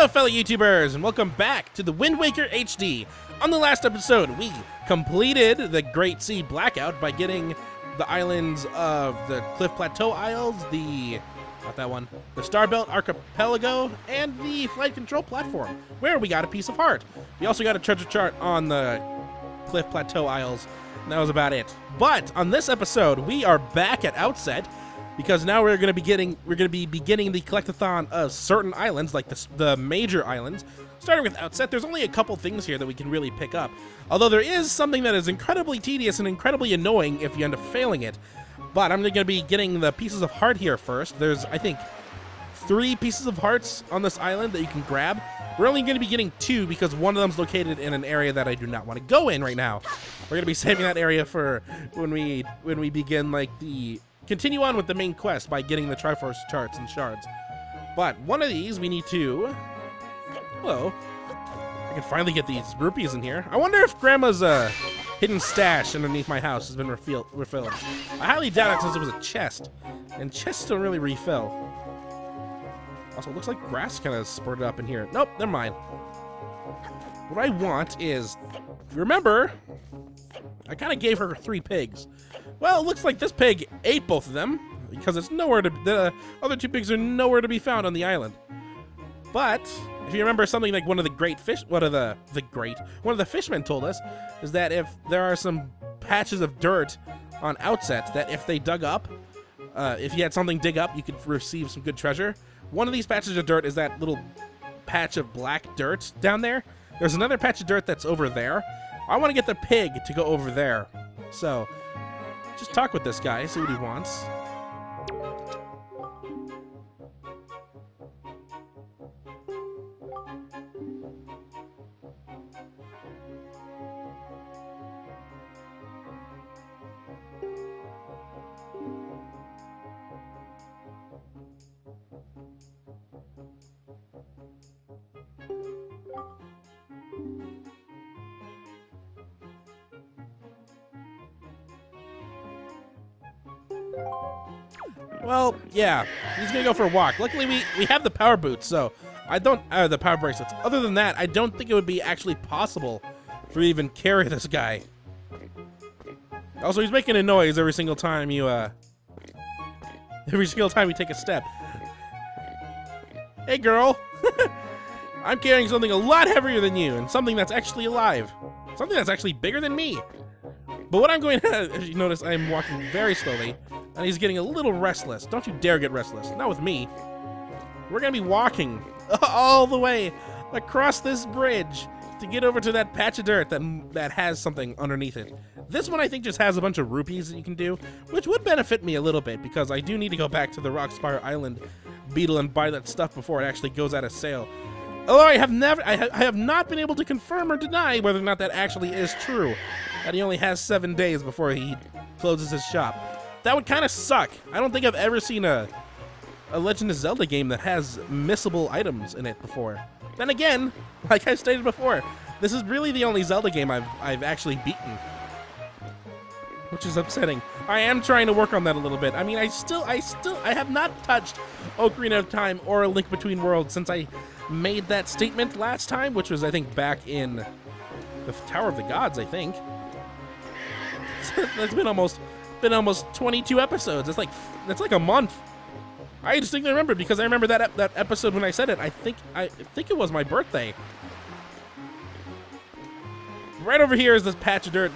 Hello fellow YouTubers, and welcome back to the Wind Waker HD. On the last episode, we completed the Great Sea Blackout by getting the islands of the Cliff Plateau Isles, the Starbelt Archipelago, and the Flight Control Platform, where we got a piece of heart. We also got a treasure chart on the Cliff Plateau Isles, and that was about it. But on this episode, we are back at Outset, because now we're going to be beginning the Collect-a-thon of certain islands, like the major islands. Starting with Outset, there's only a couple things here that we can really pick up. Although there is something that is incredibly tedious and incredibly annoying if you end up failing it. But I'm going to be getting the pieces of heart here first. There's, I think, 3 pieces of hearts on this island that you can grab. We're only going to be getting 2 because one of them's located in an area that I do not want to go in right now. We're going to be saving that area for when we begin, like, continue on with the main quest by getting the Triforce charts and shards. But one of these we need to... Hello. I can finally get these rupees in here. I wonder if Grandma's hidden stash underneath my house has been refilled. I highly doubt it since it was a chest. And chests don't really refill. Also, it looks like grass kind of spurted up in here. Nope, never mind. What I want is... Remember, I kind of gave her 3 pigs. Well, it looks like this pig ate both of them, because it's nowhere to... The other 2 pigs are nowhere to be found on the island. But, if you remember something like one of the fishermen told us, is that if there are some patches of dirt on Outset, that if they dug up, if you had something dig up, you could receive some good treasure. One of these patches of dirt is that little patch of black dirt down there. There's another patch of dirt that's over there. I want to get the pig to go over there. So... just talk with this guy, see what he wants. Well, yeah, he's gonna go for a walk. Luckily, we have the power boots, so I don't the power bracelets. Other than that, I don't think it would be actually possible for you to even carry this guy. Also, he's making a noise every single time you take a step. Hey, girl, I'm carrying something a lot heavier than you, and something that's actually alive, something that's actually bigger than me. But what I'm going to, as you notice, I'm walking very slowly. And he's getting a little restless. Don't you dare get restless. Not with me. We're going to be walking all the way across this bridge to get over to that patch of dirt that has something underneath it. This one I think just has a bunch of rupees that you can do, which would benefit me a little bit because I do need to go back to the Rockspire Island beetle and buy that stuff before it actually goes out of sale. Although I have not been able to confirm or deny whether or not that actually is true. That he only has 7 days before he closes his shop. That would kind of suck. I don't think I've ever seen a Legend of Zelda game that has missable items in it before. Then again, like I stated before, this is really the only Zelda game I've actually beaten, which is upsetting. I am trying to work on that a little bit. I mean, I have not touched Ocarina of Time or A Link Between Worlds since I made that statement last time, which was I think back in the Tower of the Gods, I think. That's been almost 22 episodes. That's like a month. I distinctly remember because I remember that episode when I said it. I think it was my birthday. Right over here is this patch of dirt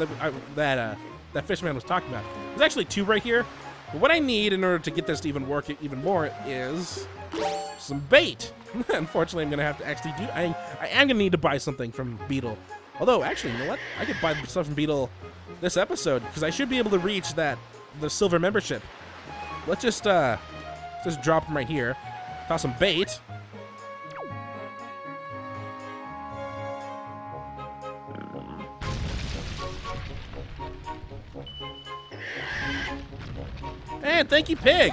that fisherman was talking about. There's actually 2 right here. But what I need in order to get this to even work even more is some bait. Unfortunately, I'm gonna have to actually do. I am gonna need to buy something from Beetle. Although, actually, you know what? I could buy stuff from Beetle this episode because I should be able to reach the silver membership. Let's just drop him right here. Toss some bait. And thank you, pig.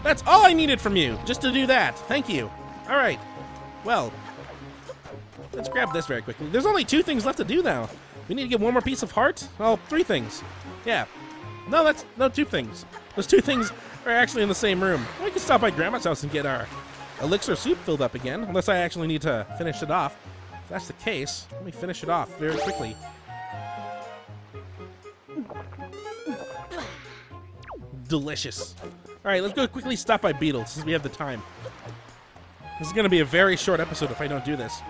That's all I needed from you, just to do that. Thank you. All right. Well, let's grab this very quickly. There's only 2 things left to do now. We need to get one more piece of heart. Well, 3 things. Yeah. No, 2 things. Those 2 things We're actually in the same room. We can stop by Grandma's house and get our elixir soup filled up again, unless I actually need to finish it off. If that's the case, let me finish it off very quickly. Delicious. All right, let's go quickly stop by Beetle since we have the time. This is going to be a very short episode if I don't do this.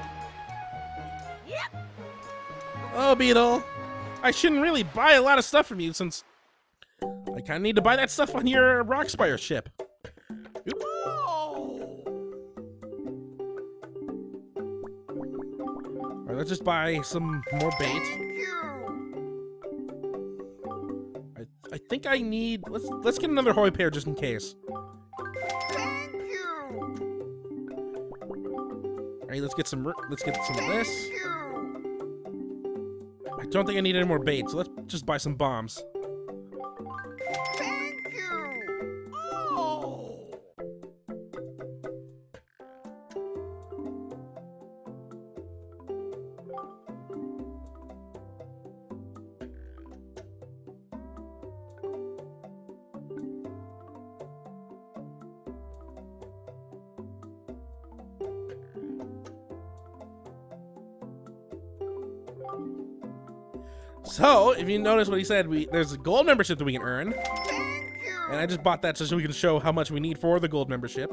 Oh, Beetle. I shouldn't really buy a lot of stuff from you since I kind of need to buy that stuff on your Rockspire ship. Oop. All right, let's just buy some more bait. I think I need. Let's get another Hoi pair just in case. All right, let's get some of this. I don't think I need any more bait, so let's just buy some bombs. So, if you notice what he said, there's a gold membership that we can earn. And I just bought that just so we can show how much we need for the gold membership.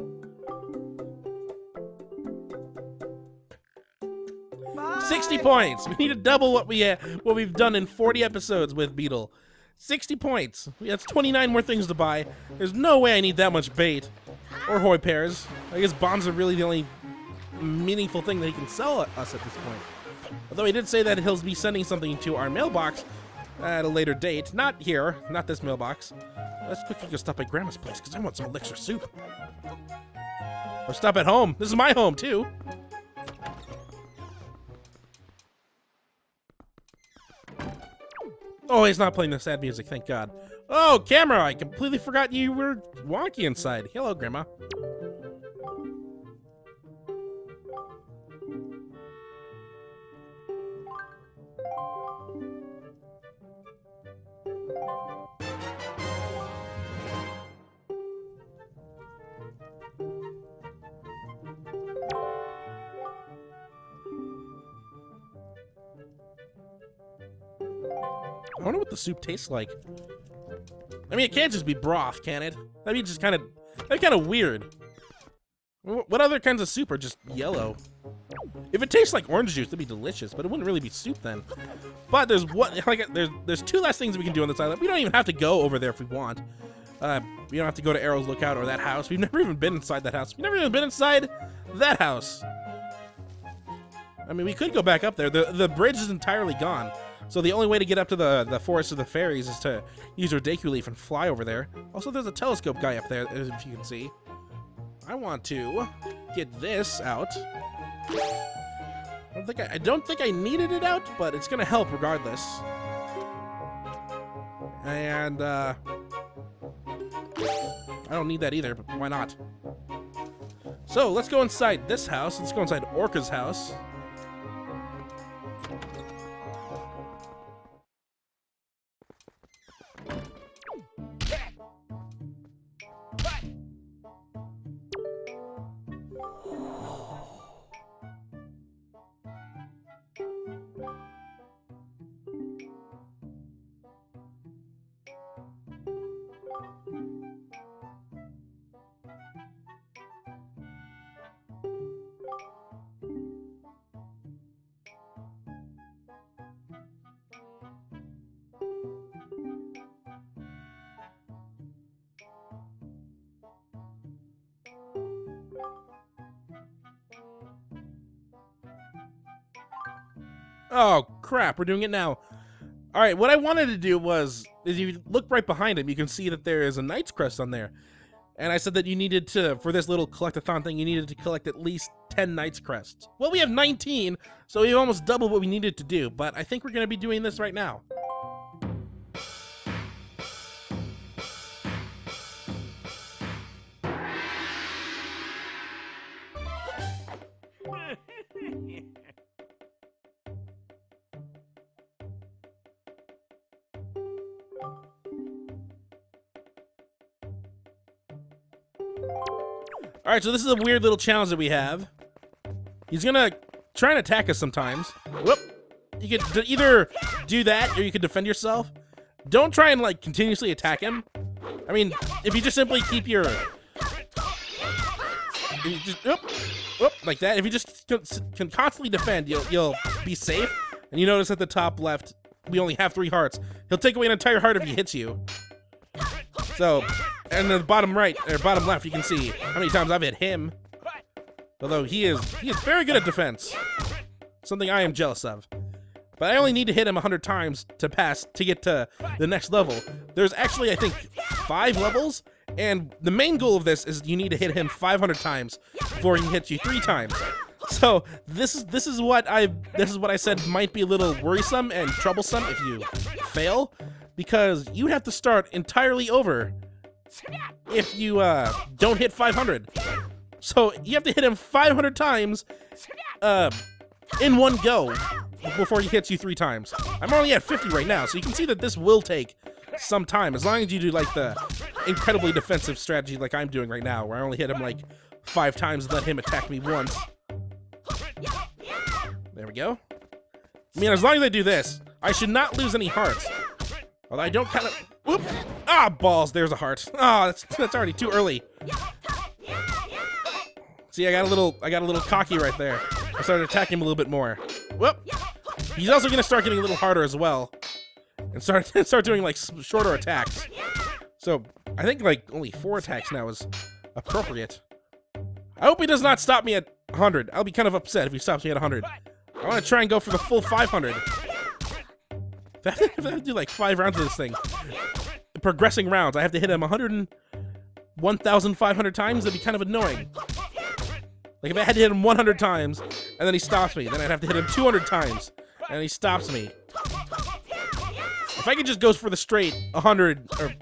60 points! We need to double what we've done in 40 episodes with Beetle. 60 points. That's 29 more things to buy. There's no way I need that much bait. Or Hoi pairs. I guess bombs are really the only meaningful thing that he can sell us at this point. Although he did say that he'll be sending something to our mailbox at a later date. Not here, not this mailbox. Let's quickly go stop by Grandma's place because I want some elixir soup. Or stop at home. This is my home too. Oh, he's not playing the sad music, thank God. Oh, camera, I completely forgot you were wonky inside. Hello, Grandma. I wonder what the soup tastes like. I mean, it can't just be broth, can it? That'd be just kind of weird. What other kinds of soup are just yellow? If it tastes like orange juice, that'd be delicious, but it wouldn't really be soup then. But there's two less things we can do on this island. We don't even have to go over there if we want. We don't have to go to Arrow's Lookout or that house. We've never even been inside that house. We've never even been inside that house. I mean, we could go back up there. The bridge is entirely gone. So the only way to get up to the Forest of the Fairies is to use Ridicu Leaf and fly over there. Also, there's a telescope guy up there, if you can see. I want to get this out. I don't think I needed it out, but it's gonna help regardless. And I don't need that either, but why not? So let's go inside this house. Let's go inside Orca's house. Oh, crap, we're doing it now. All right, what I wanted to do is if you look right behind him, you can see that there is a Knight's Crest on there. And I said that you needed to, for this little collect-a-thon thing, you needed to collect at least 10 Knight's Crests. Well, we have 19, so we almost doubled what we needed to do, but I think we're going to be doing this right now. All right, so this is a weird little challenge that we have. He's gonna try and attack us sometimes. Whoop! You could either do that or you could defend yourself. Don't try and like continuously attack him. I mean, if you just simply keep your, like that. If you just can constantly defend, you'll be safe. And you notice at the top left, we only have 3 hearts. He'll take away an entire heart if he hits you. So, and the bottom right or bottom left, you can see how many times I've hit him. Although he is very good at defense, something I am jealous of. But I only need to hit him 100 times to pass to get to the next level. There's actually, I think, 5 levels, and the main goal of this is you need to hit him 500 times before he hits you 3 times. So this is what I said might be a little worrisome and troublesome if you fail, because you have to start entirely over if you don't hit 500. So you have to hit him 500 times in one go before he hits you 3 times. I'm only at 50 right now, so you can see that this will take some time, as long as you do like the incredibly defensive strategy like I'm doing right now, where I only hit him like 5 times and let him attack me once. There we go. I mean, as long as I do this, I should not lose any hearts. Although I don't kind of... Whoop! Ah, balls, there's a heart. Ah, that's already too early. See, I got a little cocky right there. I started attacking him a little bit more. Whoop! He's also gonna start getting a little harder as well, and start doing like shorter attacks. So I think like only 4 attacks now is appropriate. I hope he does not stop me at 100. I'll be kind of upset if he stops me at 100. I want to try and go for the full 500. If I have to do like 5 rounds of this thing, progressing rounds, I have to hit him 1,500 times. That'd be kind of annoying. Like if I had to hit him 100 times and then he stops me, then I'd have to hit him 200 times and he stops me. If I could just go for the straight 100, or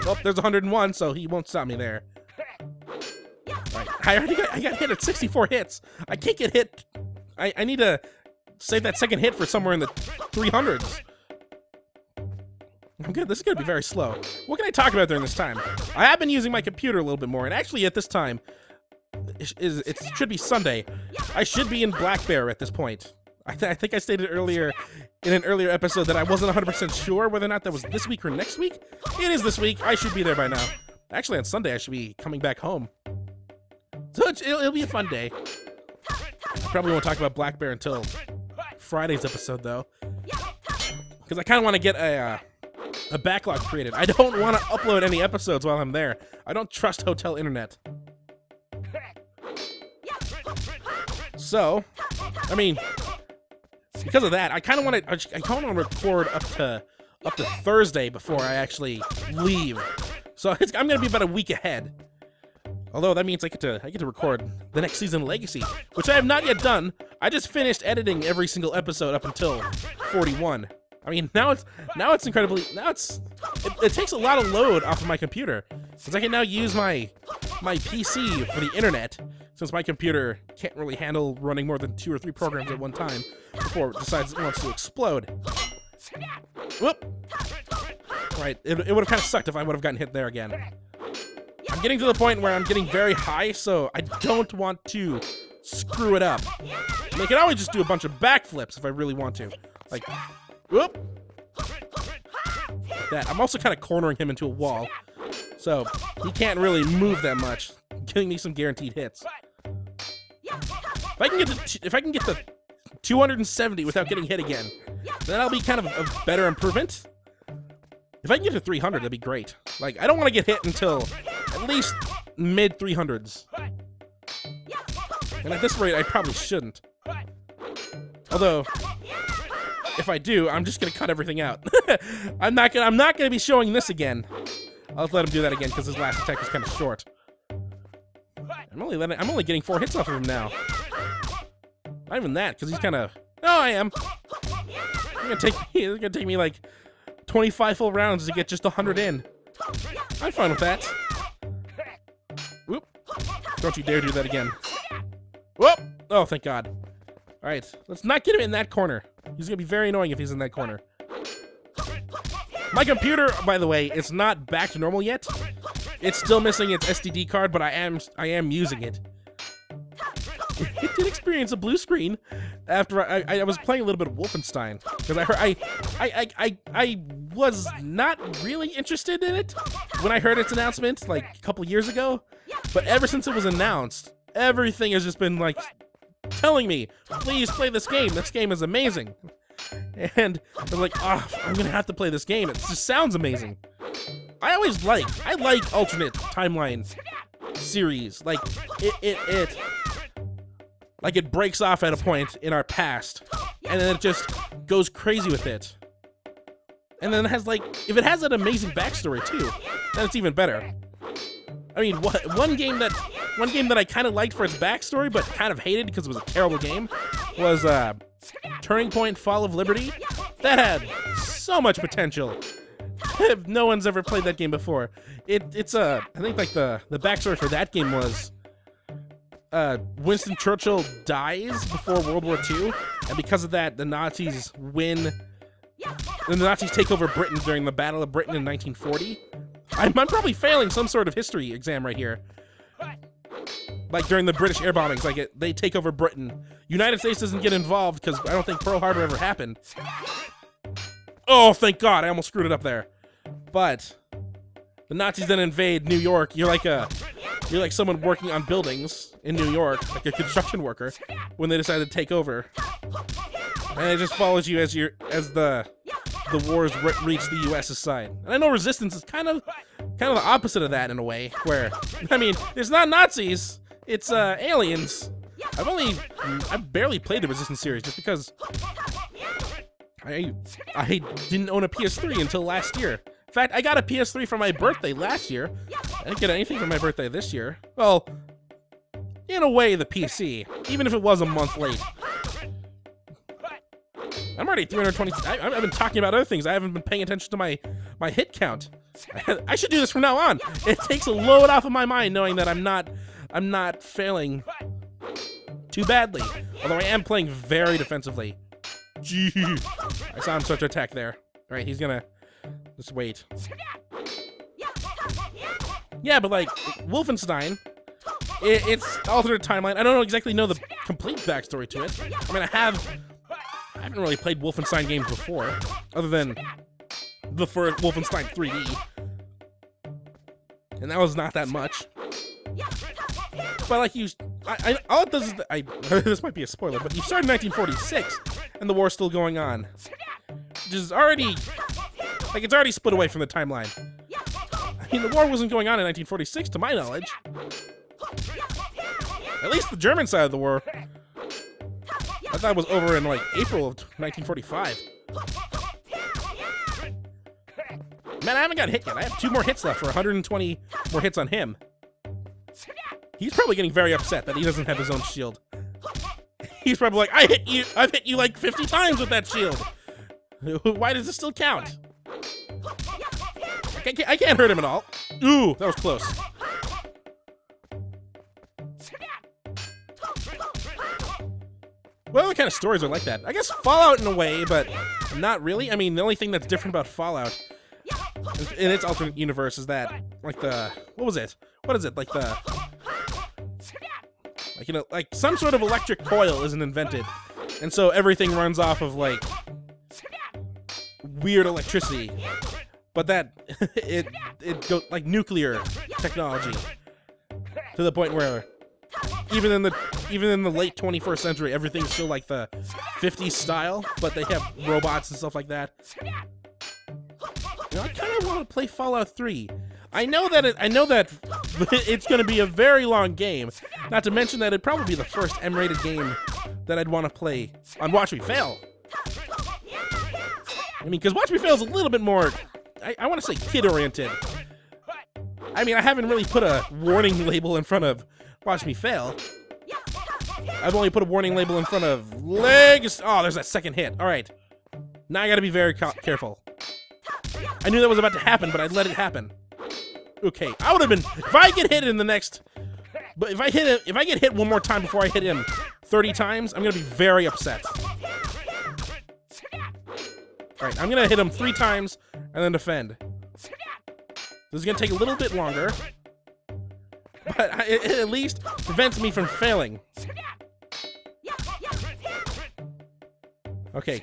oh, there's 101, so he won't stop me there. Right. I got hit at 64 hits. I can't get hit. I need to save that second hit for somewhere in the 300s. I'm good. This is gonna be very slow. What can I talk about during this time? I have been using my computer a little bit more, and actually at this time, it should be Sunday. I should be in Black Bear at this point. I think I stated earlier in an earlier episode that I wasn't 100% sure whether or not that was this week or next week. It is this week. I should be there by now. Actually, on Sunday, I should be coming back home. So it'll be a fun day. I probably won't talk about Black Bear until Friday's episode, though, because I kind of want to get a backlog created. I don't want to upload any episodes while I'm there. I don't trust hotel internet. So, I mean, because of that, I kind of want to record up to Thursday before I actually leave. So I'm gonna be about a week ahead. Although that means I get to record the next season Legacy, which I have not yet done. I just finished editing every single episode up until 41. I mean, now it takes a lot of load off of my computer, because I can now use my PC for the internet, since my computer can't really handle running more than 2 or 3 programs at one time before it decides it wants to explode. Whoop! Right, it would have kind of sucked if I would have gotten hit there again. I'm getting to the point where I'm getting very high, so I don't want to screw it up. And I can always just do a bunch of backflips if I really want to. Like, whoop! Like that. I'm also kind of cornering him into a wall, so he can't really move that much, giving me some guaranteed hits. If I can get to 270 without getting hit again, then that'll be kind of a better improvement. If I can get to 300, that'd be great. Like, I don't want to get hit until at least mid 300s. And at this rate, I probably shouldn't. Although, if I do, I'm just gonna cut everything out. I'm not gonna be showing this again. I'll let him do that again because his last attack was kind of short. I'm only getting 4 hits off of him now. Not even that, because he's kind of. Oh, I am. It's gonna take me like 25 full rounds to get just 100 in. I'm fine with that. Whoop! Don't you dare do that again. Whoop! Oh, thank God. All right, let's not get him in that corner. He's gonna be very annoying if he's in that corner. My computer, by the way, is not back to normal yet. It's still missing its SDD card, but I am using it. It did experience a blue screen after I was playing a little bit of Wolfenstein, because I was not really interested in it when I heard its announcement like a couple years ago, but ever since it was announced, everything has just been like telling me, please play this game. This game is amazing. And I'm like, oh, I'm gonna have to play this game. It just sounds amazing. I like alternate timeline series. Like it breaks off at a point in our past, and then it just goes crazy with it. And then it has like, if it has an amazing backstory too, then it's even better. I mean, one game that I kind of liked for its backstory, but kind of hated because it was a terrible game, was Turning Point: Fall of Liberty. That had so much potential. No one's ever played that game before. I think like the backstory for that game was Winston Churchill dies before World War II, and because of that, the Nazis win. The Nazis take over Britain during the Battle of Britain in 1940. I'm probably failing some sort of history exam right here. Like during the British air bombings, like they take over Britain. United States doesn't get involved because I don't think Pearl Harbor ever happened. Oh, thank God! I almost screwed it up there. But the Nazis then invade New York. You're like someone working on buildings in New York, like a construction worker, when they decide to take over. And it just follows you as the wars reach the U.S.'s side. And I know Resistance is kind of the opposite of that in a way, where, I mean, it's not Nazis, it's aliens. I've barely played the Resistance series just because I didn't own a PS3 until last year. In fact, I got a PS3 for my birthday last year. I didn't get anything for my birthday this year. Well, in a way, the PC, even if it was a month late. I'm already 320. I've been talking about other things. I haven't been paying attention to my hit count. I should do this from now on. It takes a load off of my mind knowing that I'm not failing too badly. Although I am playing very defensively. Gee, I saw him start to attack there. All right, he's gonna just wait. Yeah, but like Wolfenstein, it's alternate timeline. I don't exactly know the complete backstory to it. I mean, I haven't really played Wolfenstein games before, other than the first Wolfenstein 3D, and that was not that much. But like all it does is this might be a spoiler, but you started in 1946, and the war's still going on, which is already like it's already split away from the timeline. I mean, the war wasn't going on in 1946, to my knowledge. At least the German side of the war. I thought it was over in like April of 1945. Man, I haven't got hit yet. I have 2 more hits left for 120 more hits on him. He's probably getting very upset that he doesn't have his own shield. He's probably like, I've hit you like 50 times with that shield. Why does it still count? I can't hurt him at all. Ooh, that was close. What other kind of stories are like that? I guess Fallout in a way, but not really. I mean, the only thing that's different about Fallout in its alternate universe is that, like what was it? What is it? Like like some sort of electric coil isn't invented, and so everything runs off of like weird electricity. But that it goes like nuclear technology to the point where even in the late 21st century, everything's still like the 50s style, but they have robots and stuff like that. You know, I kind of want to play Fallout 3. I know that it's going to be a very long game. Not to mention that it'd probably be the first M-rated game that I'd want to play on Watch Me Fail. I mean, because Watch Me Fail is a little bit more, I want to say kid-oriented. I mean, I haven't really put a warning label in front of Watch Me Fail. I've only put a warning label in front of legs. Oh, there's that second hit. All right. Now I gotta be very careful. I knew that was about to happen, but I let it happen. Okay, I would have been, if I get hit in the next, but if I get hit one more time before I hit him 30 times, I'm gonna be very upset. All right, I'm gonna hit him 3 times and then defend. This is gonna take a little bit longer. but it at least prevents me from failing. Okay.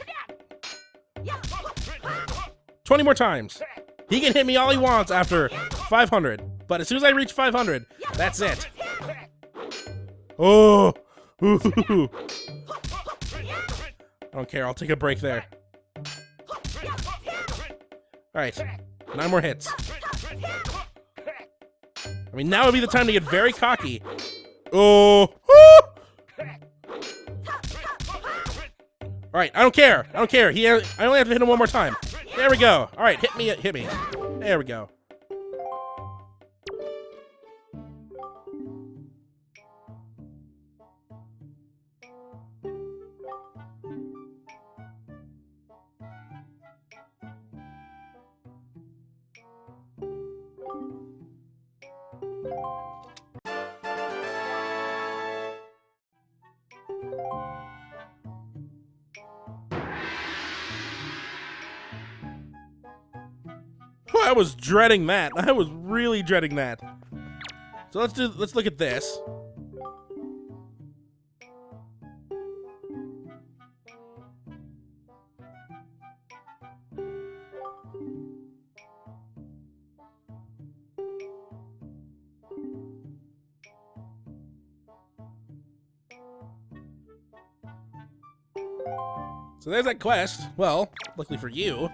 20 more times. He can hit me all he wants after 500, but as soon as I reach 500, that's it. Oh! Ooh. I don't care, I'll take a break there. Alright, 9 more hits. I mean, now would be the time to get very cocky. Oh! Alright, I don't care. I don't care. I only have to hit him one more time. There we go. Alright, hit me. There we go. I was dreading that. I was really dreading that. So let's look at this. So there's that quest. Well, luckily for you.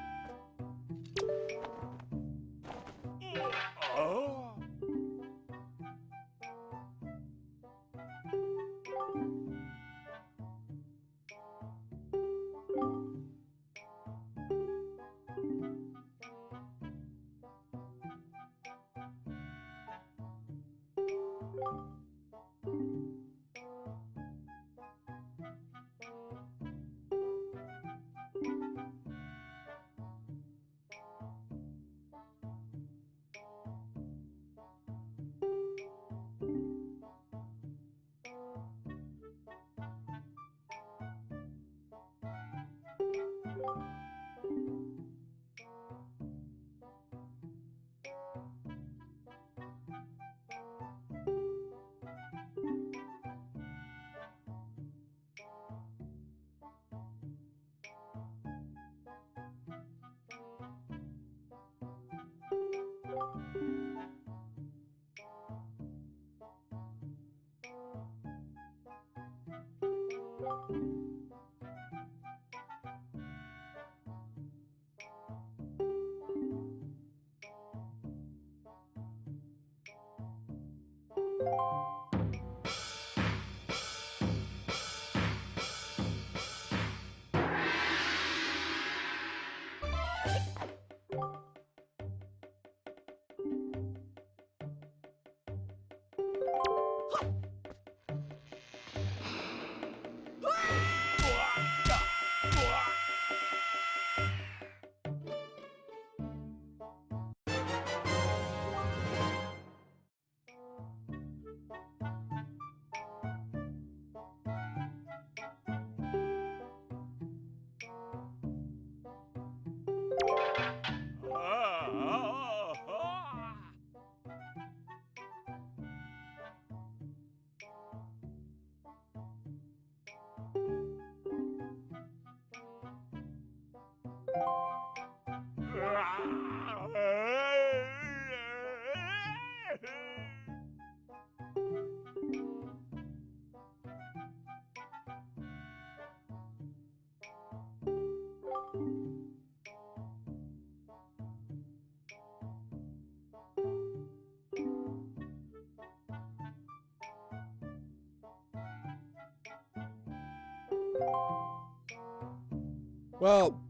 Well,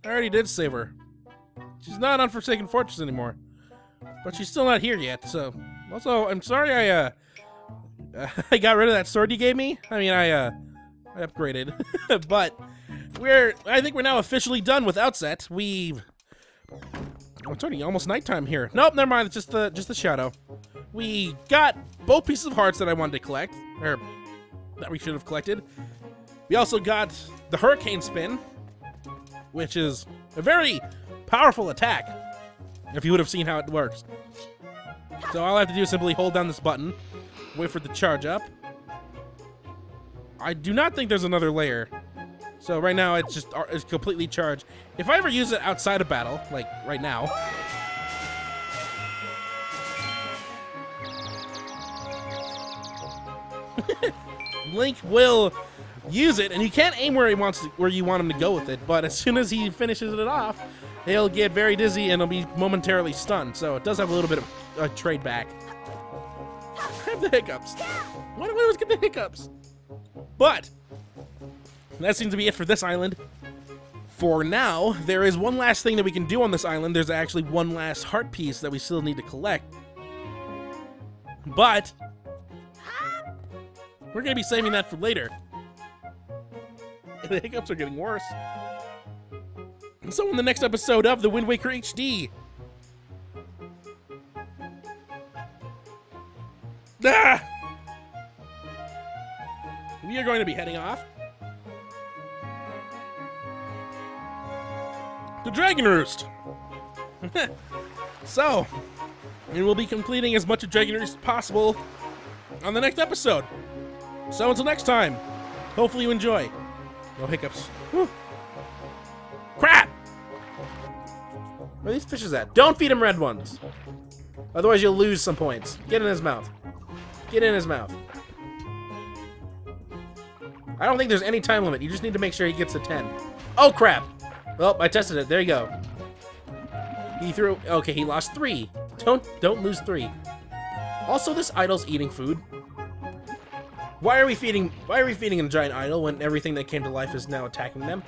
I already did save her. She's not on Forsaken Fortress anymore. But she's still not here yet, so... Also, I'm sorry I I got rid of that sword you gave me. I mean, I upgraded. But I think we're now officially done with Outset. Oh, it's already almost nighttime here. Nope, never mind, it's just the shadow. We got both pieces of hearts that I wanted to collect, or that we should have collected. We also got the Hurricane Spin, which is a very powerful attack, if you would have seen how it works. So all I have to do is simply hold down this button, wait for it to charge up. I do not think there's another layer. So right now it's completely charged. If I ever use it outside of battle, like right now, Link will use it, and you can't aim where you want him to go with it. But as soon as he finishes it off, he'll get very dizzy and he'll be momentarily stunned. So it does have a little bit of a trade back. I have the hiccups. Why do I always get the hiccups? But that seems to be it for this island. For now, there is one last thing that we can do on this island. There's actually one last heart piece that we still need to collect. But we're going to be saving that for later. The hiccups are getting worse. So in the next episode of the Wind Waker HD. We are going to be heading off to Dragon Roost. So, and we'll be completing as much of Dragon Roost as possible on the next episode. So until next time, hopefully you enjoy. No hiccups. Whew. Crap! Where are these fishes at? Don't feed him red ones. Otherwise you'll lose some points. Get in his mouth. Get in his mouth. I don't think there's any time limit. You just need to make sure he gets a 10. Oh, crap. Well, I tested it. There you go. He threw... Okay, he lost 3. Don't lose 3. Also, this idol's eating food. Why are we feeding a giant idol when everything that came to life is now attacking them?